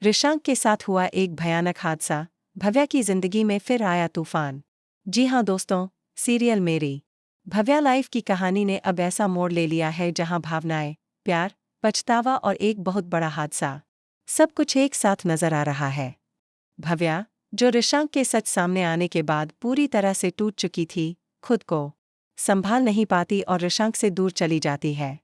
ऋषांक के साथ हुआ एक भयानक हादसा। भव्या की जिंदगी में फिर आया तूफान। जी हाँ दोस्तों, सीरियल मेरी भव्या लाइफ की कहानी ने अब ऐसा मोड़ ले लिया है जहां भावनाएं, प्यार, पछतावा और एक बहुत बड़ा हादसा, सब कुछ एक साथ नजर आ रहा है। भव्या, जो ऋषांक के सच सामने आने के बाद पूरी तरह से टूट चुकी थी, खुद को संभाल नहीं पाती और ऋषांक से दूर चली जाती है।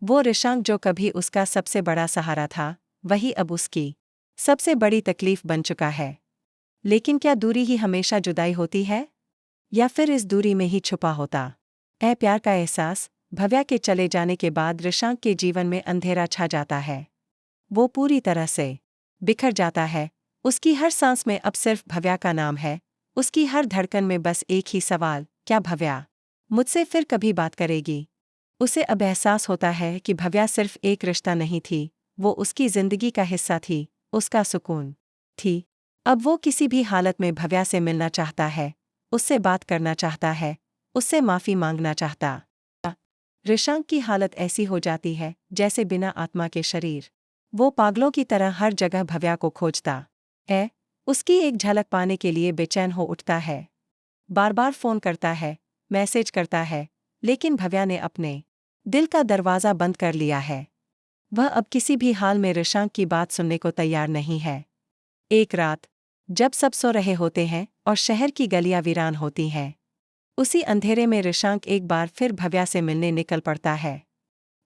वो ऋषांक जो कभी उसका सबसे बड़ा सहारा था, वही अब उसकी सबसे बड़ी तकलीफ बन चुका है। लेकिन क्या दूरी ही हमेशा जुदाई होती है, या फिर इस दूरी में ही छुपा होता प्यार का एहसास? भव्या के चले जाने के बाद ऋषांक के जीवन में अंधेरा छा जाता है। वो पूरी तरह से बिखर जाता है। उसकी हर सांस में अब सिर्फ भव्या का नाम है। उसकी हर धड़कन में बस एक ही सवाल, क्या भव्या मुझसे फिर कभी बात करेगी? उसे अब एहसास होता है कि भव्या सिर्फ एक रिश्ता नहीं थी, वो उसकी जिंदगी का हिस्सा थी, उसका सुकून थी। अब वो किसी भी हालत में भव्या से मिलना चाहता है, उससे बात करना चाहता है, उससे माफी मांगना चाहता। ऋषांक की हालत ऐसी हो जाती है जैसे बिना आत्मा के शरीर। वो पागलों की तरह हर जगह भव्या को खोजता है, उसकी एक झलक पाने के लिए बेचैन हो उठता है। बार बार फोन करता है, मैसेज करता है, लेकिन भव्या ने अपने दिल का दरवाज़ा बंद कर लिया है। वह अब किसी भी हाल में ऋषांक की बात सुनने को तैयार नहीं है। एक रात, जब सब सो रहे होते हैं और शहर की गलियां वीरान होती हैं, उसी अंधेरे में ऋषांक एक बार फिर भव्या से मिलने निकल पड़ता है।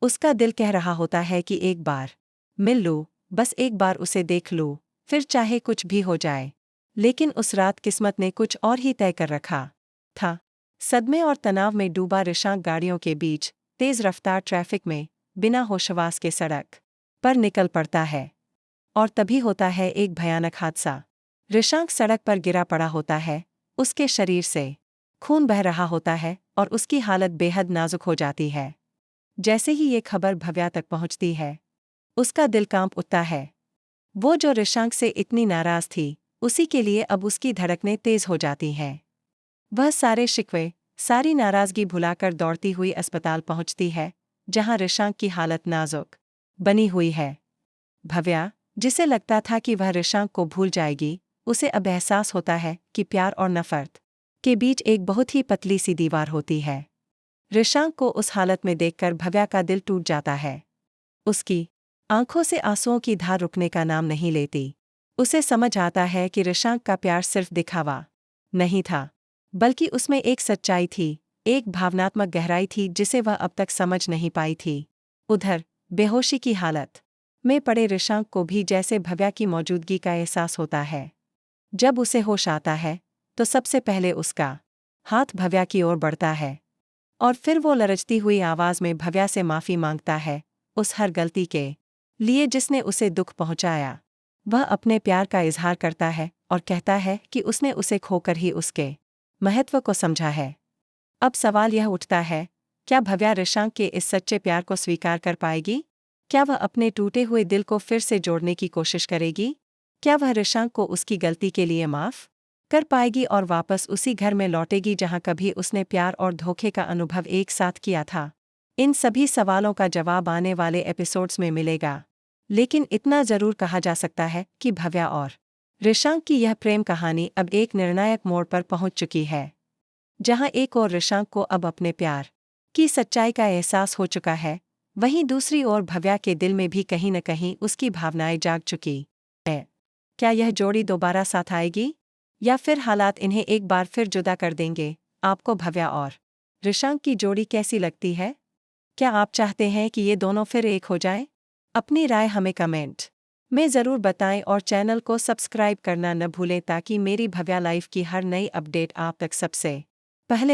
उसका दिल कह रहा होता है कि एक बार मिल लूं, बस एक बार उसे देख लूं, फिर चाहे कुछ भी हो जाए। लेकिन उस रात किस्मत ने कुछ और ही तय कर रखा था। सदमे और तनाव में डूबा ऋषांक गाड़ियों के बीच तेज रफ्तार ट्रैफिक में बिना होशवास के सड़क पर निकल पड़ता है। और तभी होता है एक भयानक हादसा। ऋषांक सड़क पर गिरा पड़ा होता है, उसके शरीर से खून बह रहा होता है और उसकी हालत बेहद नाजुक हो जाती है। जैसे ही ये खबर भव्या तक पहुंचती है, उसका दिल कांप उठता है। वो जो ऋषांक से इतनी नाराज थी, उसी के लिए अब उसकी धड़कनें तेज हो जाती हैं। वह सारे शिकवे, सारी नाराजगी भुलाकर दौड़ती हुई अस्पताल पहुंचती है, जहां ऋषांक की हालत नाजुक बनी हुई है। भव्या, जिसे लगता था कि वह ऋषांक को भूल जाएगी, उसे अब एहसास होता है कि प्यार और नफरत के बीच एक बहुत ही पतली सी दीवार होती है। ऋषांक को उस हालत में देखकर भव्या का दिल टूट जाता है। उसकी आंखों से आंसुओं की धार रुकने का नाम नहीं लेती। उसे समझ आता है कि ऋषांक का प्यार सिर्फ दिखावा नहीं था, बल्कि उसमें एक सच्चाई थी, एक भावनात्मक गहराई थी जिसे वह अब तक समझ नहीं पाई थी। उधर बेहोशी की हालत में पड़े ऋषांक को भी जैसे भव्या की मौजूदगी का एहसास होता है। जब उसे होश आता है, तो सबसे पहले उसका हाथ भव्या की ओर बढ़ता है, और फिर वो लरजती हुई आवाज में भव्या से माफी मांगता है, उस हर गलती के लिए जिसने उसे दुख पहुंचाया। वह अपने प्यार का इजहार करता है और कहता है कि उसने उसे खोकर ही उसके महत्व को समझा है। अब सवाल यह उठता है, क्या भव्या ऋषांक के इस सच्चे प्यार को स्वीकार कर पाएगी? क्या वह अपने टूटे हुए दिल को फिर से जोड़ने की कोशिश करेगी? क्या वह ऋषांक को उसकी गलती के लिए माफ कर पाएगी और वापस उसी घर में लौटेगी जहां कभी उसने प्यार और धोखे का अनुभव एक साथ किया था? इन सभी सवालों का जवाब आने वाले एपिसोड्स में मिलेगा। लेकिन इतना जरूर कहा जा सकता है कि भव्या और ऋषांक की यह प्रेम कहानी अब एक निर्णायक मोड़ पर पहुंच चुकी है, जहां एक और ऋषांक को अब अपने प्यार की सच्चाई का एहसास हो चुका है, वहीं दूसरी ओर भव्या के दिल में भी कहीं न कहीं उसकी भावनाएं जाग चुकी है। क्या यह जोड़ी दोबारा साथ आएगी, या फिर हालात इन्हें एक बार फिर जुदा कर देंगे? आपको भव्या और ऋषांक की जोड़ी कैसी लगती है? क्या आप चाहते हैं कि ये दोनों फिर एक हो जाएं? अपनी राय हमें कमेंट में ज़रूर बताएं और चैनल को सब्सक्राइब करना न भूलें ताकि मेरी भव्या लाइफ की हर नई अपडेट आप तक सबसे पहले